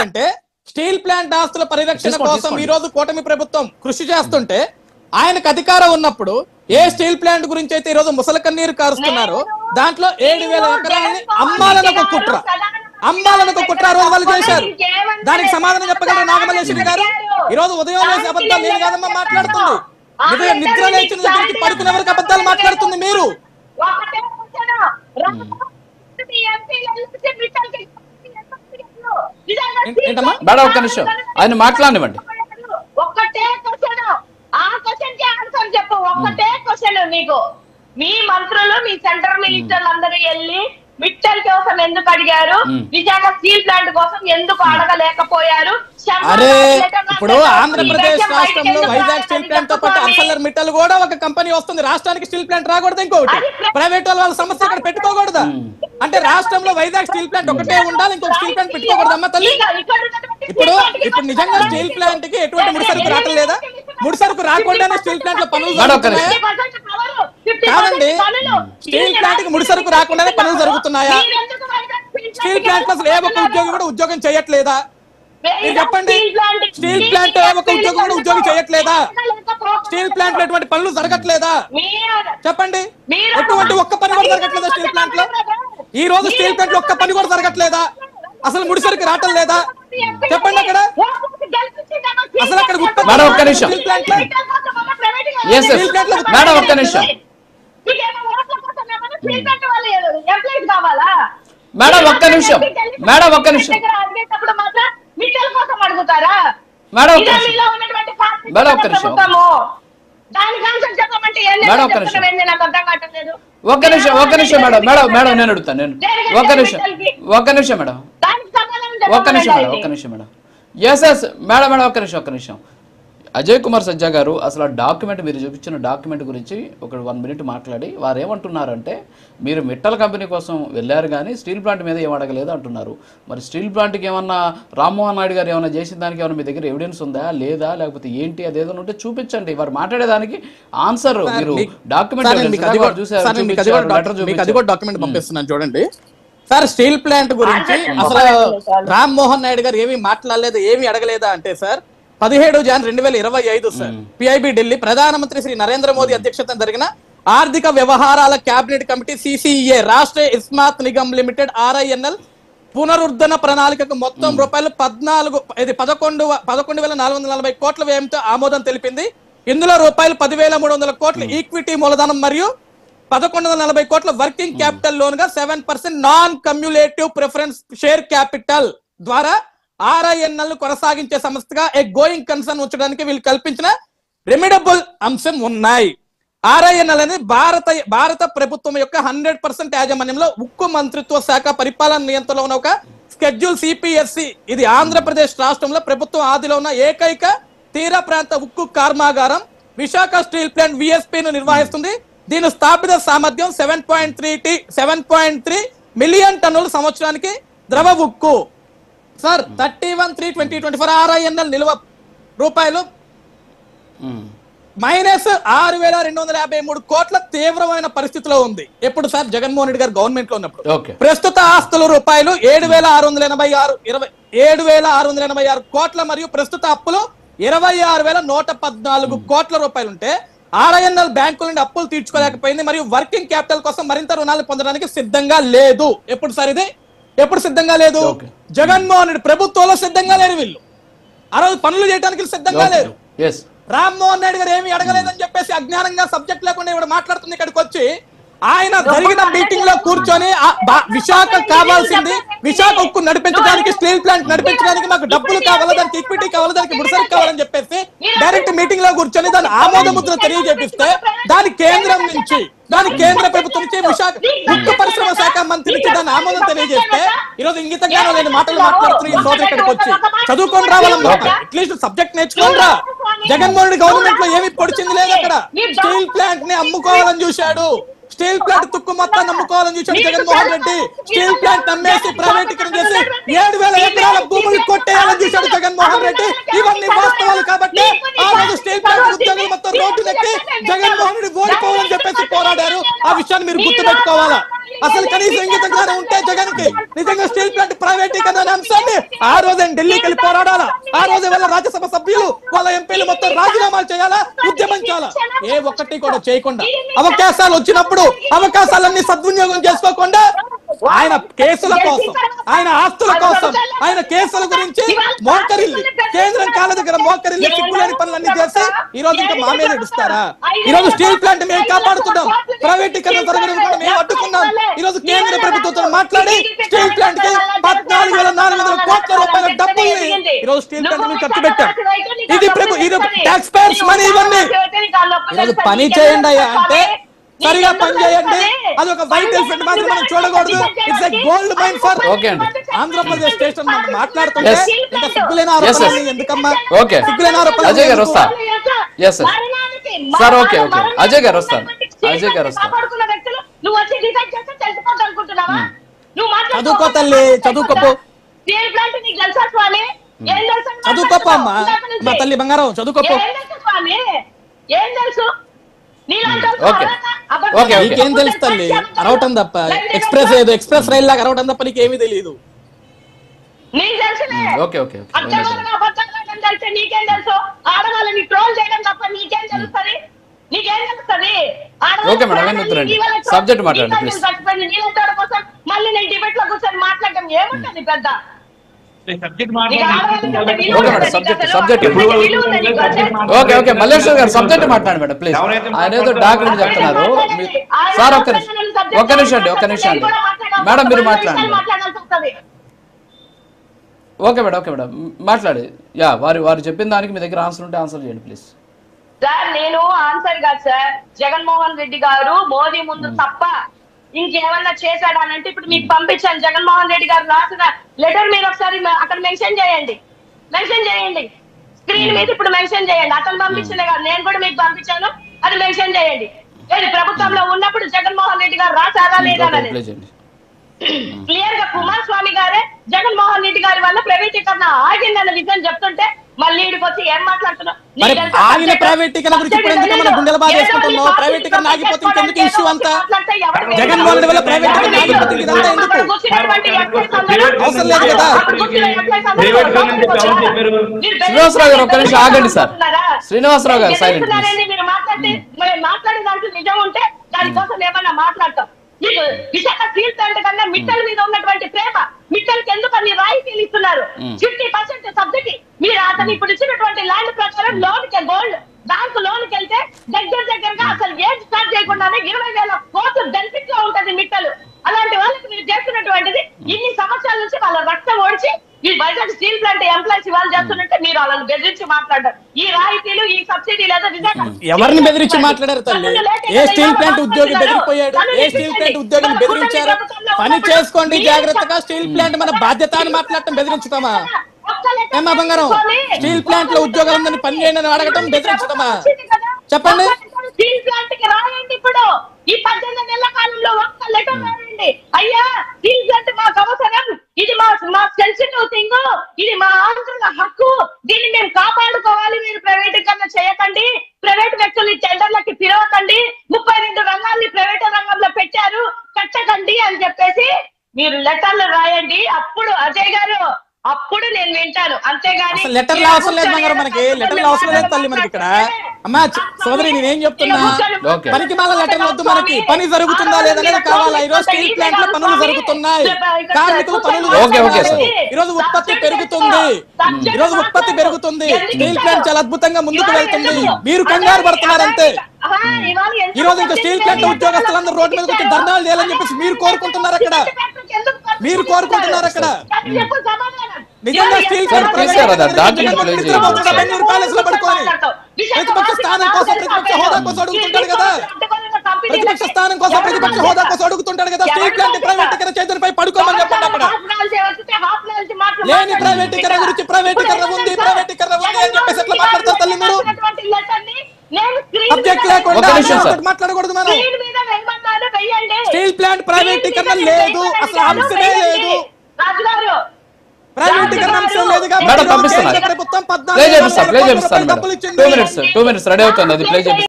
చెప్తున్నారంటే steel plant ఆస్తుల పరిరక్షణ కోసం ఈ రోజు కూటమి ప్రభుత్వం కృషి చేస్తుంటే ఆయనకు అధికారం ఉన్నప్పుడు ఏ స్టీల్ ప్లాంట్ గురించి అయితే ఈ రోజు ముసలి కన్నీరు కారుస్తున్నారు దాంట్లో 7,000 ఎకరాలని అమ్మాలనొక కుట్ర రోజు వాళ్ళు చేశారు. దానికి సమాధానం చెప్పగలరు నాగమల్లేశ్వరి గారు? ఈ రోజు ఉదయం లేచి అబద్ధాలు నేను కాదమ్మా మాట్లాడుతుంది, నిద్ర లేచిన దగ్గరికి పడుకునే వరకు అబద్ధాలు మాట్లాడుతుంది మీరు. మేడం ఒక్క నిమిషం ఆయన మాట్లాడనివ్వండి. ఒక్కటే క్వశ్చన్, ఆ క్వశ్చన్ కి ఆన్సర్ చెప్పు. ఒక్కటే క్వశ్చన్ నీకు. మీ మంత్రులు మీ సెంట్రల్ మినిస్టర్లు అందరూ వెళ్ళి మిట్టల్ కోసం ఎందుకు అడిగారు, విశాఖ స్టీల్ ప్లాంట్ కోసం ఎందుకు అడగలేకపోయారు? అరే ఇప్పుడు ఆంధ్రప్రదేశ్ రాష్ట్రంలో వైజాగ్ స్టీల్ ప్లాంట్ తో పాటు అర్సలర్ మిట్టల్ కూడా ఒక కంపెనీ వస్తుంది. రాష్ట్రానికి స్టీల్ ప్లాంట్ రాకూడదు, ఇంకోటి ప్రైవేట్ వాళ్ళ సమస్య ఇక్కడ పెట్టుకోకూడదా? అంటే రాష్ట్రంలో వైజాగ్ స్టీల్ ప్లాంట్ ఒకటే ఉండాలి, ఇంకొక స్టీల్ ప్లాంట్ పెట్టుకోకూడదమ్మా తల్లి. ఇప్పుడు నిజంగా స్టీల్ ప్లాంట్ కి ఎటువంటి ముడిసరుకు రావటం లేదా? ముడిసరుకు రాకుండానే స్టీల్ ప్లాంట్ లో పనులు జరుగుతున్నాయా? కాదండి, స్టీల్ ప్లాంట్ కి ముడిసరుకు రాకుండానే పనులు జరుగుతున్నాయా? స్టీల్ ప్లాంట్ అసలు ఏ ఒక్క ఉద్యోగి కూడా ఉద్యోగం చేయట్లేదా? మీరు చెప్పండి. స్టీల్ ప్లాంట్ ఏ ఒక్క ఉద్యోగం కూడా ఉద్యోగం చేయట్లేదా? స్టీల్ ప్లాంట్ లో ఎటువంటి పనులు జరగట్లేదా? చెప్పండి. ఎటువంటి ఒక్క పని కూడా జరగట్లేదా స్టీల్ ప్లాంట్ లో? ఈ రోజు స్టీల్ ప్లాంట్ లో ఒక్క పని కూడా జరగట్లేదా? అసలు ముడిసరికి రావటం లేదా? చెప్పండి. అక్కడ అసలు అక్కడ మేడం ఒక్క నిమిషం, మేడం ఒక్క నిమిషం, మేడం ఒక్క నిమిషం, మేడం ఒక్క నిమిషం, మేడం ఒక్క నిమిషం, మేడం ఒక్క నిమిషం, ఒక్క నిమిషం, ఒక్క నిమిషం మేడం, మేడం మేడం నేను అడుగుతాను. నేను ఒక్క నిమిషం, ఒక్క నిమిషం మేడం, ఒక్క నిమిషం మేడం, ఒక్క నిమిషం madam. Yes yes madam, madam ఒక్క నిమిషం, ఒక్క నిమిషం. అజయ్ కుమార్ సజ్జా గారు అసలు ఆ డాక్యుమెంట్ మీరు చూపించిన డాక్యుమెంట్ గురించి ఒక 1 మినిట్ మాట్లాడి వారు ఏమంటున్నారంటే మీరు మిట్టల్ కంపెనీ కోసం వెళ్ళారు కానీ స్టీల్ ప్లాంట్ మీద ఏం అడగలేదు అంటున్నారు. మరి స్టీల్ ప్లాంట్కి ఏమన్నా రామ్మోహన్ నాయుడు గారు ఏమైనా చేసిన దానికి ఏమైనా మీ దగ్గర ఎవిడెన్స్ ఉందా లేదా, లేకపోతే ఏంటి అదేదో ఉంటే చూపించండి. వారు మాట్లాడేదానికి ఆన్సర్ మీరు డాక్యుమెంట్ పంపిస్తున్నాను చూడండి సార్. స్టీల్ ప్లాంట్ గురించి అసలు రామ్మోహన్ నాయుడు గారు ఏమీ మాట్లాడలేదు, ఏమీ అడగలేదా అంటే సార్ 17 జనవరి 2025 సార్ పిఐబి ఢిల్లీ ప్రధానమంత్రి శ్రీ నరేంద్ర మోదీ అధ్యక్షతన జరిగిన ఆర్థిక వ్యవహారాల కేబినెట్ కమిటీ సిసిఏ రాష్ట్ర ఇస్మాత్ నిగమ్ లిమిటెడ్ RINL పునరుద్ధరణ ప్రణాళికకు మొత్తం రూపాయలు 11,440 కోట్ల వ్యయంతో ఆమోదం తెలిపింది. ఇందులో రూపాయలు 10,300 కోట్ల ఈక్విటీ మూలధనం మరియు 1,140 కోట్ల వర్కింగ్ క్యాపిటల్ లోన్ గా 7% నాన్ కమ్యులేటివ్ ప్రిఫరెన్స్ షేర్ క్యాపిటల్ ద్వారా RINL కొనసాగించే సంస్థగా ఏ గోయింగ్ కన్సర్న్ ఉంచడానికి వీళ్ళు కల్పించిన రెమిడబుల్ అంశం ఉన్నాయి. RINL అనేది భారత ప్రభుత్వం యొక్క 100% యాజమాన్యంలో ఉక్కు మంత్రిత్వ శాఖ పరిపాలన నియంత్రణలో ఉన్న ఒక స్కెడ్యూల్ CPSC. ఇది ఆంధ్రప్రదేశ్ రాష్ట్రంలో ప్రభుత్వం ఆదిలో ఉన్న ఏకైక తీర ప్రాంత ఉక్కు కర్మాగారం. విశాఖ స్టీల్ ప్లాంట్ VSP ను నిర్వహిస్తుంది. దీని స్థాపిత సామర్థ్యం 7.3 మిలియన్ టన్నుల సంవత్సరానికి ద్రవ ఉక్కు. సార్ 31/3/2024 RINL నిల్వ రూపాయలు -6,253 కోట్ల తీవ్రమైన పరిస్థితిలో ఉంది. ఎప్పుడు సార్? జగన్మోహన్ రెడ్డి గారు గవర్నమెంట్ లో ఉన్నప్పుడు. ప్రస్తుత ఆస్తులు రూపాయలు 7,686 కోట్ల మరియు ప్రస్తుత అప్పులు 26,114 కోట్ల రూపాయలు ఉంటే RINL బ్యాంకుల నుండి అప్పులు తీర్చుకోలేకపోయింది మరియు వర్కింగ్ క్యాపిటల్ కోసం మరింత రుణాలు పొందడానికి సిద్ధంగా లేదు. ఎప్పుడు సార్ ఇది? ఎప్పుడు సిద్ధంగా లేదు? జగన్మోహన్ రెడ్డి ప్రభుత్వంలో సిద్ధంగా లేరు వీళ్ళు. ఆ రోజు పనులు చేయడానికి సిద్ధంగా లేరు. రామ్మోహన్ నాయుడు గారు ఏమీ అడగలేదని చెప్పేసి అజ్ఞానంగా సబ్జెక్ట్ లేకుండా ఇవాళ మాట్లాడుతుంది. ఇక్కడికి వచ్చి ఆయన జరిగిన మీటింగ్ లో కూర్చొని విశాఖ కావాల్సింది, విశాఖ ఉక్కు నడిపించడానికి, స్టీల్ ప్లాంట్ నడిపించడానికి మాకు డబ్బులు కావాలి, దానికి ఈక్విటీ కావాలి, దానికి ముడిసరుకు కావాలని చెప్పేసి డైరెక్ట్ మీటింగ్ లో కూర్చొని దాని ఆమోద ముద్ర తెలియజేపిస్తే దాని కేంద్రం నుంచి, దాని కేంద్ర ప్రభుత్వం నుంచి విశాఖ ఉక్కు పరిశ్రమ శాఖ మంత్రి నుంచి దాన్ని ఆమోదం తెలియజేస్తే ఈరోజు ఇంగితంగా లేని మాటలు మాట్లాడుతున్న ఈ సోదరు ఇక్కడికి వచ్చి చదువుకొని రావాలన్నమాట. అట్లీస్ట్ సబ్జెక్ట్ నేర్చుకోని రా. జగన్మోహన్ రెడ్డి గవర్నమెంట్ లో ఏమి పొడిచింది లేదు. అక్కడ స్టీల్ ప్లాంట్ ని అమ్ముకోవాలని చూశాడు. స్టీల్ ప్లాంట్ తుక్కు మొత్తాన్ని నమ్ముకోవాలని చూశాడు జగన్మోహన్ రెడ్డి. స్టీల్ ప్లాంట్ అమ్మేసి ప్రైవేటీకరణ చేసి 7,000 ఎకరాల భూములు కొట్టేయాలని చూశాడు జగన్మోహన్ రెడ్డి. ఇవన్నీ వాస్తవాలు కాబట్టి ఆ రోజు స్టీల్ ప్లాంట్ ఉద్యోగులు మొత్తం రోడ్డునెక్కి జగన్మోహన్ రెడ్డి ఓడిపోవాలని చెప్పేసి పోరాడారు. ఆ విషయాన్ని మీరు గుర్తుపెట్టుకోవాలా. అసలు కనీసం ఇంగిత జ్ఞానం ఉంటే జగన్ కి నిజంగా స్టీల్ ప్లాంట్ ప్రైవేటీకరణ అనే అంశాన్ని ఆ రోజు ఢిల్లీకి వెళ్ళి పోరాడాలా, ఆ రోజు వాళ్ళ రాజ్యసభ సభ్యులు వాళ్ళ ఎంపీలు మొత్తం రాజీనామాలు చేయాలా, ఉద్యమం చేయాలా, ఏ ఒక్కటి కూడా చేయకుండా అవకాశాలు వచ్చినప్పుడు అవకాశాలన్నీ సద్వినియోగం చేసుకోకుండా ఆయన కేసుల కోసం, ఆయన ఆస్తుల కోసం, ఆయన కేసుల గురించి మోకరిల్లి కేంద్రం కాళ్ళ దగ్గర మోకరిల్లి సిగ్గులేని పనులన్నీ చేసి ఈ రోజు ఇంకా మా మీద ఇస్తారా? ఈ రోజు స్టీల్ ప్లాంట్ మేము కాపాడుతున్నాం, ప్రైవేటీకరణ జరగడం కూడా మేము అడ్డుకున్నాం. ఈ రోజు కేంద్ర ప్రభుత్వంతో మాట్లాడి స్టీల్ ప్లాంట్ కి 14,400 కోట్ల రూపాయల డబ్బుల్ని ఈ రోజు స్టీల్ ప్లాంట్ మేము ఖర్చు పెట్టాం. ఇది ట్యాక్స్ పేయర్స్ మనీ. ఇవన్నీ ఈరోజు పని చేయండి అయ్యా అంటే సరిగా పని చేయండి, అది ఒక వైట్ ఎలిఫెంట్ మాత్రం మనం చూడకూడదు. It's a gold mine for Andhra Pradesh station. మనం మాట్లాడుతుంటే ఇంకా సిగ్గులేని ఆరోపణలు ఎందుకమ్మా? సిగ్గులేని ఆరోపణలు. అజయ్ గారు వస్తారు. Yes sir. Okay okay Ajay garu వస్తారు. అజయ్ గారు వస్తారు. చదువుకో తల్లి, చదువుకోపో, చదువుకోపో అమ్మా, మా తల్లి బంగారం చదువుకోపో. ఏం తెలుసు నీకేం తెలుసు తల్లి? అరవటం తప్ప ఎక్స్ప్రెస్ రైల్ లాగా అరవటం తప్ప నీకేమీ తెలియదు. నీకేం తెలుసు? ఆడవాళ్ళని ట్రోల్ చేయడం తప్ప నీకేం తెలుస్తుంది? నీకేం తెలుస్తుంది? సబ్జెక్ట్ మాట్లాడండి ప్లీజ్. కోసం మళ్ళీ నేను డిబేట్ లో కూర్చొని మాట్లాడడం ఏముంటుంది పెద్ద? ఓకే మల్లేశ్వర్ గారు సబ్జెక్ట్ మాట్లాడండి మేడం ప్లీజ్. ఆయన ఏదో డాక్యుమెంట్ చెప్తున్నారు సార్. ఒక్క నిమిషం అండి మేడం, మీరు మాట్లాడండి. ఓకే మేడం మాట్లాడి. వారు చెప్పిన దానికి మీ దగ్గర ఆన్సర్ ఉంటే ఆన్సర్ చేయండి ప్లీజ్. సార్ నేను ఆన్సర్ కాదు సార్. జగన్మోహన్ రెడ్డి గారు మోదీ ముందు తప్ప ఇంకేమన్నా చేశాడా అంటే ఇప్పుడు మీకు పంపించాను. జగన్మోహన్ రెడ్డి గారు రాసిన లెటర్ మీరు ఒకసారి అక్కడ మెన్షన్ చేయండి. స్క్రీన్ మీద ఇప్పుడు మెన్షన్ చేయండి. అతను పంపించిందే కాదు, నేను కూడా మీకు పంపించాను, అది మెన్షన్ చేయండి. ప్రభుత్వంలో ఉన్నప్పుడు జగన్మోహన్ రెడ్డి గారు రాశారా లేదా అనేది క్లియర్ గా కుమారస్వామి గారే జగన్మోహన్ రెడ్డి గారి వల్ల ప్రైవేటీకరణ ఆగిందన్న విషయం చెప్తుంటే మళ్ళీ ఇడికి వచ్చి ఏం మాట్లాడుతున్నావు? ఆయన ప్రైవేటీకరణ గురించి ఇప్పుడు ఎందుకు మనం గుండెల బాధ వేసుకుంటున్నావు? ప్రైవేటీకరణ ఆగిపోతే ఇంకెందుకు ఇష్యూ అంతా? జగన్మోహన్ రెడ్డి వల్ల ప్రైవేటీకరణ ఆగిపోతే ఇదంతా ఎందుకు? అవసరం లేదు కదా. శ్రీనివాసరావు గారు ఒక్క నిమిషం ఆగండి సార్. శ్రీనివాసరావు గారు సైలెంట్. మీరు మాట్లాడే దాంట్లో నిజం ఉంటే దానికోసం ఏమన్నా మాట్లాడతాం. మీకు విశాఖ స్టీల్ ప్లాంట్ కన్నా మిట్టల్ మీద ఉన్నటువంటి ప్రేమ, మిట్టల్కి ఎందుకు అన్ని రాయితీలు ఇస్తున్నారు? 50% సబ్సిడీ మీరు అతను ఇప్పుడు ఇచ్చినటువంటి ల్యాండ్ ప్రకారం గోల్డ్ బ్యాంకు లోన్కి వెళ్తే దగ్గరగా అసలు ఏం స్టార్ట్ చేయకుండానే 20,000 కోట్లు బెనిఫిట్ లో ఉంటది మిట్టలు. అలాంటి వాళ్ళకి మీరు చేస్తున్నటువంటిది ఇన్ని సంవత్సరాల నుంచి వాళ్ళ రక్తం ఓడిచి ఈ వైజాగ్ స్టీల్ ప్లాంట్ ఎంప్లాయీస్ వాళ్ళు చేస్తున్నట్టే మీరు వాళ్ళని బెదిరించి మాట్లాడారు. ఈ రాయితీలు ఈ సబ్సిడీ లేదా ఎవరిని బెదిరించి మాట్లాడారు తల్లి? ఏ స్టీల్ ప్లాంట్ ఉద్యోగి బెదిరిపోయాడు? ఏ స్టీల్ ప్లాంట్ ఉద్యోగిని బెదిరించారు? పని చేసుకోండి జాగ్రత్తగా, స్టీల్ ప్లాంట్ మన బాధ్యత అని మాట్లాడటం బెదిరించుతామా? ఏమా బంగారం? స్టీల్ ప్లాంట్ లో ఉద్యోగాలందరినీ పని చేయండి అని అడగటం బెదిరించుతామా? చెప్పండి. స్టీల్ ప్లాంట్ కి రాయండి. ఇప్పుడు ఈ 18 నెలల కాలంలో ఒక్క లెటర్ రాయండి. అయ్యా స్టీల్ ప్లాంట్ మాకు అవసరం, ఇది మా సెన్సిటివ్ థింగ్, ఇది మా ఆంధ్రుల హక్కు, దీన్ని మేము కాపాడుకోవాలి, మీరు ప్రైవేటీకరణ చేయకండి, ప్రైవేట్ వ్యక్తుల్ని టెండర్లకి పిలవకండి, 32 రంగాల్ని ప్రైవేట్ రంగంలో పెట్టారు, కట్టకండి అని చెప్పేసి మీరు లెటర్లు రాయండి. అప్పుడు అజయ్ గారు అప్పుడు నేను వింటాను. అంతేగాని లెటర్లు అవసరం లేదు బంగారం, మనకి లెటర్లు అవసరం లేదు తల్లి. మనకి ఇక్కడ అమ్మా సోదరి నేనేం చెప్తున్నా, పనికి మాల లెటర్లు వద్దు, మనకి పని జరుగుతుందా లేదనేది కావాలా? ఈ రోజు స్టీల్ ప్లాంట్ లో పనులు జరుగుతున్నాయి, కార్మికులు పనులు చేస్తున్నారు, ఈ రోజు ఉత్పత్తి పెరుగుతుంది, స్టీల్ ప్లాంట్ చాలా అద్భుతంగా ముందుకు వెళ్తుంది. మీరు కంగారు పడుతున్నారు అంతే. ఈ రోజు ఇంకా స్టీల్ ప్లాంట్ ఉద్యోగస్తులందరూ రోడ్డు మీద వచ్చి ధర్నాలు చేయాలని చెప్పేసి మీరు కోరుకుంటున్నారు అక్కడ. నిజంగా స్టీల్ బెంగళూరు ప్యాలెస్ లో పడుకొని ప్రతిపక్ష స్థానం కోసం, ప్రతిపక్ష హోదా కోసం అడుగుతుంటాడు కదా, స్టీల్ ప్లాంట్ ప్రైవేటీకరణ చేతులపై పడుకోమని చెప్పండి. అక్కడ లేని ప్రైవేటీకరణ గురించి ప్రైవేటీకరణ ఉంది అని చెప్పేసి ఎట్లా మాట్లాడతారు తల్లి మీరు? సబ్జెక్ట్ లేకుండా మాట్లాడకూడదు. మనం స్టీల్ ప్లాంట్ ప్రైవేటీకరణ లేదు, అసలు అంశమే లేదు, ప్రైవేటీకరణ అంశం లేదు కాబట్టి 2 minutes రెడీ అవుతుంది, అది ప్లే చేపిస్తాను.